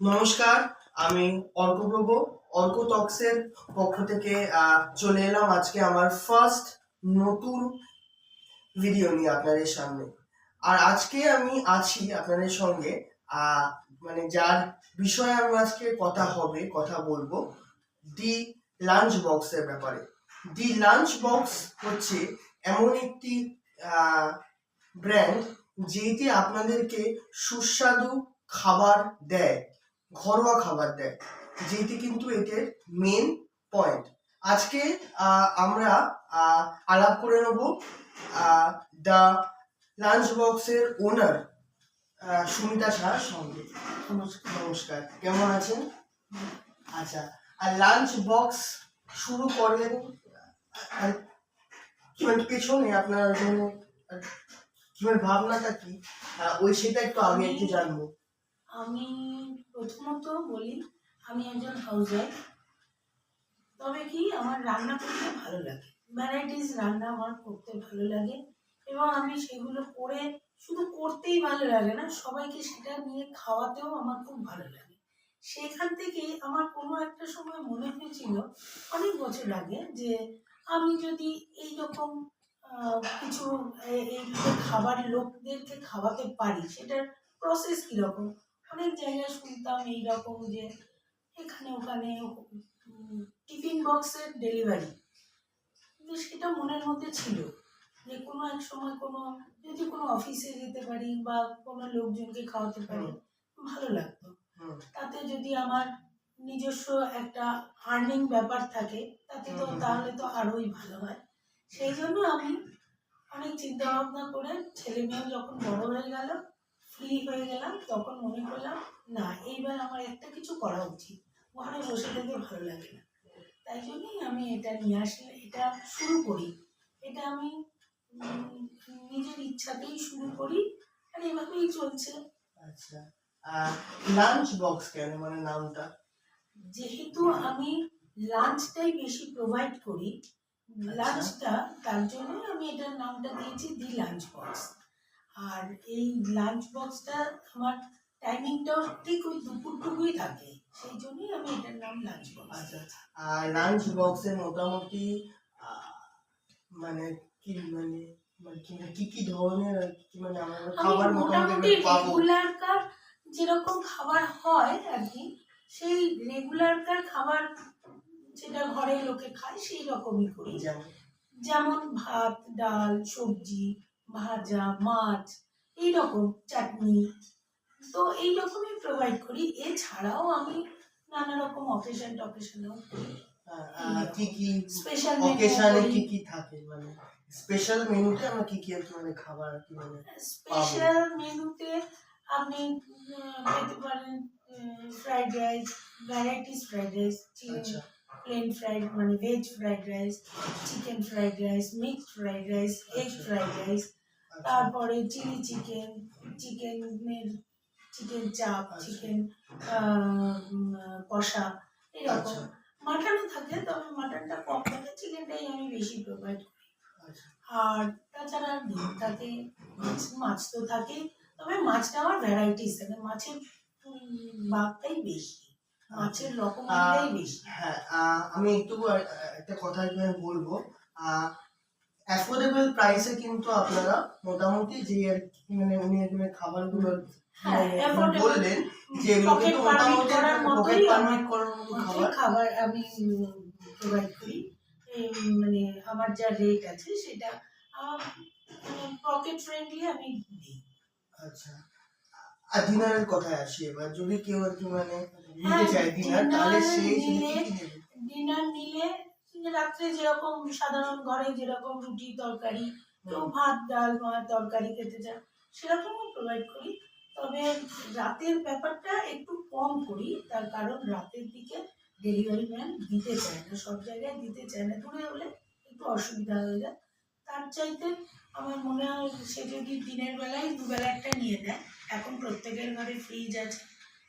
নমস্কার, আমি অর্কপ্রভ। অর্ক টক্সের পক্ষ থেকে চলে এলাম আজকে আমার ফার্স্ট নতুন ভিডিও নিয়ে আপনাদের সামনে। আর আজকে আমি আছি আপনাদের সঙ্গে মানে যার বিষয়ে আমি আজকে কথা বলবো দি লাঞ্চ বক্সের ব্যাপারে। দি লাঞ্চ বক্স হচ্ছে এমন একটি ব্র্যান্ড যেটি আপনাদেরকে সুস্বাদু খাবার দেয়, ঘরোয়া খাবার দেয়, যেটি কিন্তু এদের মেন পয়েন্ট। আজকে আমরা আলাপ করে নেব দ্য লাঞ্চ বক্সের ওনার সুমিতা সাহার সঙ্গে। নমস্কার, কেমন আছেন? আচ্ছা, আর লাঞ্চ বক্স শুরু করলেন মানে পেছনে আপনার জন্য কিভাবে ভাবনাটা কি, ওই সেটা একটু আগে একটু জানবো। আমি প্রথমত বলি, আমি একজন হাউসওয়াইফ। তবে কি আমার রান্না করতে ভালো লাগে, ভ্যারাইটিস রান্না আমার করতে ভালো লাগে, এবং আমি সেগুলো করে শুধু করতেই ভালো লাগে না, সবাইকে সেটা নিয়ে খাওয়াতেও আমার খুব ভালো লাগে। সেখান থেকে আমার কোনো একটা সময় মনে হয়েছিল, অনেক বছর আগে, যে আমি যদি এইরকম কিছু এইভাবে খাবার লোকদেরকে খাওয়াতে পারি, সেটার প্রসেস কীরকম। অনেক জায়গায় শুনতাম এইরকম যে এখানে ওখানে টিফিন বক্সের ডেলিভারি, কিন্তু সেটা মনের মধ্যে ছিল যে কোনো এক সময় যদি কোনো অফিসে যেতে পারি বা কোনো লোকজনকে খাওয়াতে পারি, ভালো লাগতো। তাতে যদি আমার নিজস্ব একটা আর্নিং ব্যাপার থাকে, তাহলে তো আরোই ভালো হয়। সেই জন্য আমি অনেক চিন্তা ভাবনা করে ছেলে মেয়ে যখন বড় হয়ে গেল, ফ্রি হয়ে গেলাম, তখন মনে করলাম না, এইবার আমার একটা কিছু করা উচিত, ঘরে বসে থেকে ভালো লাগে না। তাই জন্যই আমি এটা নিয়ে আসলে এটা শুরু করি। এটা আমি নিজের ইচ্ছাতেই শুরু করি, আর এভাবেই চলছে। আচ্ছা, লাঞ্চ বক্স কেন, মানে নামটা? যেহেতু আমি লাঞ্চটাই বেশি প্রোভাইড করি, লাঞ্চটা, তার জন্য আমি এটার নামটা দিয়েছি দি লাঞ্চ বক্স। আর এই লাঞ্চ বক্সটা আমার টাইমিংটাও ঠিক ওই দুপুরটুকুই থাকে, সেই জন্যই আমি এটার নাম লাঞ্চ বক্স। আচ্ছা, আর লাঞ্চ বক্সে মোটামুটি মানে কি মানে কি কি ধরনের মানে আমরা খাবার মোটামুটি রেগুলারকার যেরকম খাবার হয় আর কি, সেই রেগুলারকার খাবার যেটা ঘরের লোকে খায় সেই রকমই করি। যেমন ভাত, ডাল, সবজি, ভাজা, মাছ, এইরকম চাটনি, তো এইরকমই প্রোভাইড করি। এছাড়াও আমি নানা রকম অকেশনেও কি কি স্পেশাল অকেশনে কি থাকে, মানে স্পেশাল মেনুতে আমরা কি মানে খাবার কি মানে স্পেশাল মেনুতে আপনি পেতে পারেন fried rice, varieties fried rice, plain fried মানে veg fried rice, chicken fried rice, mixed fried rice, egg fried rice, তারপরে chilli chicken, chicken chaap, chicken kosha, এরকম। মাটনও থাকে, তবে মাটনটা কম থাকে, চিকেনটাই আমি বেশি প্রোভাইড করি। আর তাছাড়া ডিম থাকে, মাছ তো থাকে, তবে মাছটা আমার ভ্যারাইটিস থাকে, মাছের ভাগটাই বেশি, মাছের রকমটাই বেশি। হ্যাঁ, আমি একটু একটা কথা বলবো, অ্যাফোর্ডেবল প্রাইসে কিন্তু আপনারা মোটামুটি যে মানে উনি খাবারগুলো বললেন যে এগুলো কিন্তু মোটামুটি পকেট পারমিট করার মতো খাবার আমি প্রোভাইড করি। মানে আমার যা রেট আছে সেটা পকেট ফ্রেন্ডলি আমি দিই। আচ্ছা, আর ডিনারের কথায় আসি এবার, যদি কেউ একটু মানে নিতে চায় ডিনার, তাহলে ডিনার নিলে রাত্রে যেরকম সাধারণ ঘরে যেরকম রুটি তরকারি, কেউ ভাত ডাল তরকারি খেতে চায়, সেরকমও প্রোভাইড করি। তবে রাতের ব্যাপারটা একটু কম করি, তার কারণ রাতের দিকে ডেলিভারি ম্যান দিতে চায় না, সব জায়গায় দিতে চায় না, দূরে হলে একটু অসুবিধা হয়ে যায়। তার চাইতে আমার মনে হয় সে যদি দিনের বেলায় দুবেলা একটা নিয়ে নেয়, এখন প্রত্যেকের ঘরে ফ্রিজ আছে,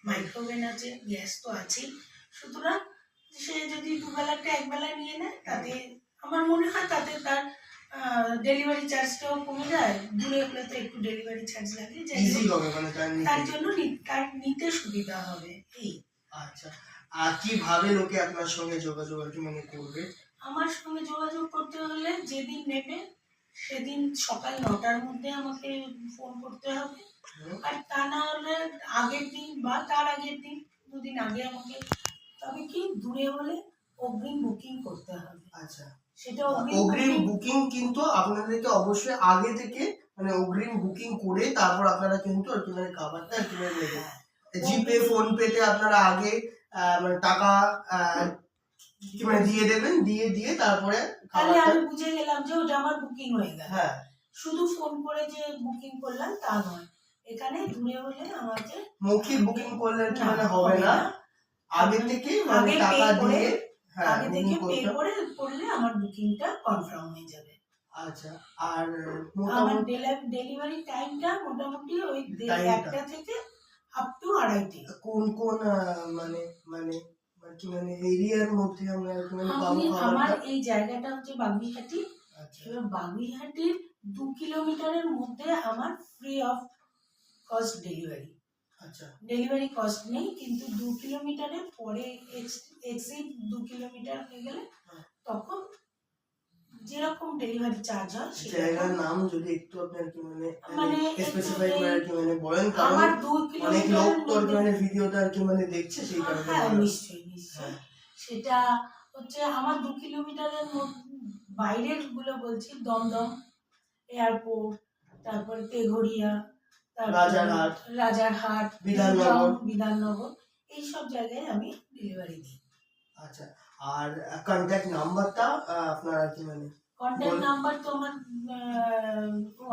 মাইক্রোওভেন আছে, গ্যাস তো আছেই, সুতরাং সে যদি দুবেলাটা একবেলা নিয়ে নেয়, তাতে আমার মনে হয় তাতে তার ডেলিভারি চার্জটাও কমে যায়, দূরে হলে তো একটু ডেলিভারি চার্জ লাগে, যাই ইজি হোক, হবে মানে তার তার নিতে। জন্য তার নিতে সুবিধা হবে এই। আচ্ছা, আর কিভাবে লোকে আপনার সঙ্গে যোগাযোগ আর কি মানে করবে? আমার সঙ্গে যোগাযোগ করতে হলে যেদিন নেবে সেদিন সকাল 9টার মধ্যে আমাকে ফোন করতে হবে, হুম, আর তা না হলে আগের দিন বা তার আগের দিন, দুদিন আগে আমাকে, তবে কি দূরে হলে অগ্রিম বুকিং করতে হবে। আচ্ছা, সেটা অগ্রিম অগ্রিম বুকিং, বুকিং কিন্তু আপনাদেরকে অবশ্যই আগে থেকে মানে অগ্রিম বুকিং করে তারপর আপনারা কিন্তু আর কি মানে খাবারটা আর কি মানে নেবেন। জিপে ফোন পেতে আপনারা আগে মানে টাকা কি মানে দিয়ে দেবেন, দিয়ে দিয়ে তারপরে তাহলে খাবারটা। আমি বুঝে গেলাম যে ওটা আমার বুকিং হয়ে গেল। হ্যাঁ, শুধু ফোন করে যে বুকিং করলাম তা নয়, এখানে দূরে হলে আমাকে মৌখিক বুকিং করলে আর কি না, মানে হবে না, আগে থেকে মানে আগে পে টাকা করে, দিয়ে, হ্যাঁ আগে বুকিং থেকে পে করতে হবে। করে করলে আমার বুকিংটা কনফার্ম হয়ে যাবে। আচ্ছা, আর আমার মোটামুটি ডেলিভারি টাইমটা মোটামুটি ওই টাইমটা 1টা থেকে আপ টু 2:30। কোন কোন মানে মানে মানে কি মানে এরিয়ার মধ্যে আমরা আর কি মানে পাবো আমার খাবারটা? এই জায়গাটা হচ্ছে বাগুইহাটি। আচ্ছা, এবার বাগুইহাটির 2 কিলোমিটারের মধ্যে আমার ফ্রি অফ কস্ট ডেলিভারি। আচ্ছা, ডেলিভারি কস্ট নেই, কিন্তু 2 কিলোমিটারের পরে এক্সিড 2 কিলোমিটার হয়ে গেলে হ্যাঁ। তখন যেরকম ডেলিভারি চার্জ হয় জায়গার সেরকম। নাম যদি একটু আপনার কি মানে মানে স্পেসিফাই একটু করে আর কি মানে বলেন, কারণ আমার অনেক লোক 2 কিলোমিটারের তো আর কি মধ্যে, মানে ভিডিওটা আর কি মানে দেখছে সেই কারণে হ্যাঁ বলা। নিশ্চয়ই নিশ্চয়ই, হ্যাঁ, সেটা হচ্ছে আমার 2 কিলোমিটারের বাইরের গুলো বলছি, দমদম এয়ারপোর্ট, তারপর তেঘড়িয়া, তারপর রাজারহাট, রাজারহাট, বিধাননগর। বিধাননগর, এইসব জায়গায় আমি ডেলিভারি দিই। আচ্ছা, আর কন্ট্যাক্ট নাম্বারটা আপনার আর কি মানে কন্ট্যাক্ট নাম্বার তো আমার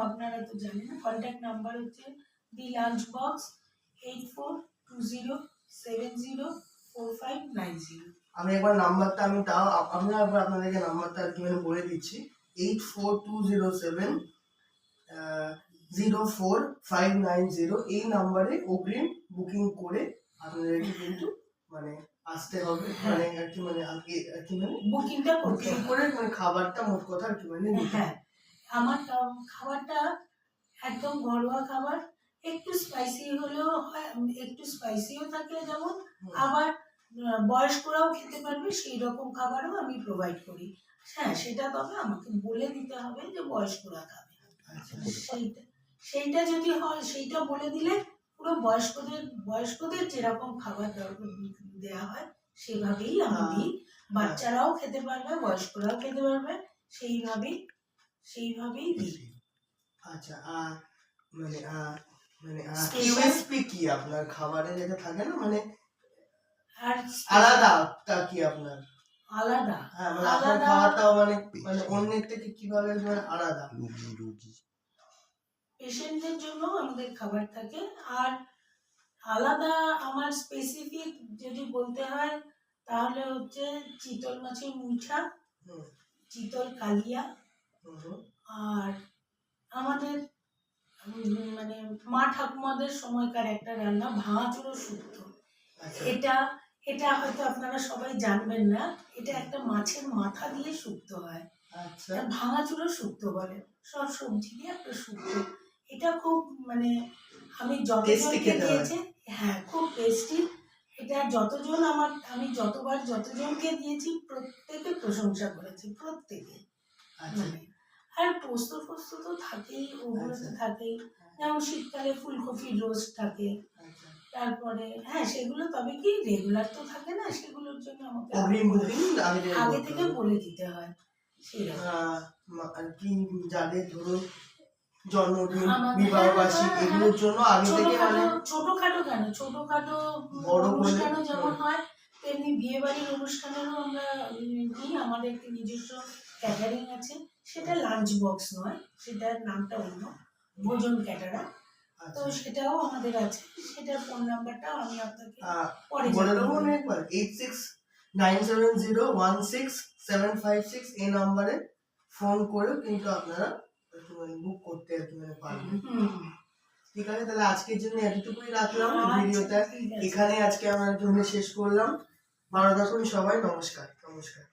আপনারা তো জানেন না, কন্ট্যাক্ট নাম্বার হচ্ছে দি লাঞ্চ বক্স 8420704590। আমি একবার নাম্বারটা আমি তাও আমি একবার আপনাদেরকে নাম্বারটা আর কি মানে বলে দিচ্ছি, 8420704590। এই নাম্বারে অগ্রিম বুকিং করে আপনাদেরকে কিন্তু মানে আসতে হবে, মানে আর কি মানে আগে আর কি মানে বুকিংটা করতে বুকিং হবে। করে মানে খাবারটা মোট কথা আর কি মানে নিতে হবে। হ্যাঁ, আমার খাবারটা একদম ঘরোয়া খাবার, একটু স্পাইসি হলেও হয়, একটু স্পাইসিও থাকে যেমন, হুম, আবার বয়স্করাও খেতে পারবে সেই রকম খাবারও আমি প্রোভাইড করি। হ্যাঁ, সেটা তবে আমাকে বলে দিতে হবে যে বয়স্করা খাবে। আচ্ছা, সেইটা সেইটা যদি হয়, সেইটা বলে দিলে পুরো বয়স্কদের যেরকম খাবার দেওয়া হয় সেভাবেই আমি দিই। বাচ্চারাও খেতে পারবে, বয়স্করাও খেতে পারবে, সেইভাবেই দিই। আচ্ছা, মানে মানে Special- ইউএসপি কি আপনার খাবারে যেটা থাকে না মানে আর আলাদাটা কি আপনার? আলাদা হ্যাঁ, মানে আপনার আলাদা খাবারটাও মানে মানে অন্যের থেকে কিভাবে মানে আলাদা? পেশেন্টদের জন্য আমাদের খাবার থাকে। আর আলাদা আমার স্পেসিফিক যদি বলতে হয় তাহলে হচ্ছে চিতল মাছের মুইঠা, হুম, চিতল কালিয়া, হুম, হুম, আর আমাদের মানে মা ঠাকুমাদের সময়কার একটা রান্না ভাঙাচুরো শুক্তো। আচ্ছা, এটা এটা হয়তো আপনারা সবাই জানবেন না, এটা একটা মাছের মাথা দিয়ে শুক্তো হয়। আচ্ছা, এটা ভাঙাচুরো শুক্তো বলে, সব সবজি দিয়ে একটা শুক্তো। এটা খুব মানে আমি টেস্টি যতজনকে খেতে হয়। দিয়েছি, হ্যাঁ খুব টেস্টি। এটা আমি যতবার যতজনকে দিয়েছি প্রত্যেকে প্রশংসা করেছে, প্রত্যেকে। আচ্ছা, মানে আর পোস্ত ফোস্ত তো থাকেই, ওগুলো তো আচ্ছা, থাকেই, যেমন শীতকালে ফুলকপির রোস্ট থাকে। আচ্ছা, তারপরে হ্যাঁ, সেগুলো তবে কি রেগুলার তো থাকে না, সেগুলোর জন্য আমাকে অগ্রিম বুকিং আগে থেকে বলে দিতে হয় সেরকম। আর কি যাদের ধরুন জন্মদিন, আমাদের বিবাহবার্ষিক এগুলোর জন্য আগে থেকে মানে ছোটখাটো কেন, ছোটখাটো বড় অনুষ্ঠানও করে, যেমন হয় তেমনি বিয়ে বাড়ির অনুষ্ঠানেরও আমরা দিই। আমাদের একটি নিজস্ব ক্যাটারিং আছে, সেটা লাঞ্চ বক্স নয়, সেটার নামটা অন্য, ভোজন ক্যাটারার। তো আচ্ছা, সেটাও আমাদের আছে, সেটার ফোন নাম্বারটাও আমি আপনাকে পরে বলে জানিয়ে দেবো দেবো। না একবার, 8697016756 এই নাম্বারে ফোন করেও কিন্তু আপনারা একটু মানে বুক করতে আর কি মানে পারবেন। হুম, ঠিক আছে, তাহলে আজকের জন্য এতটুকুই রাখলাম আচ্ছা, ভিডিওটা। ঠিক আছে। এখানে আজকে আমরা একটু শেষ করলাম। ভালো থাকুন সবাই, নমস্কার নমস্কার।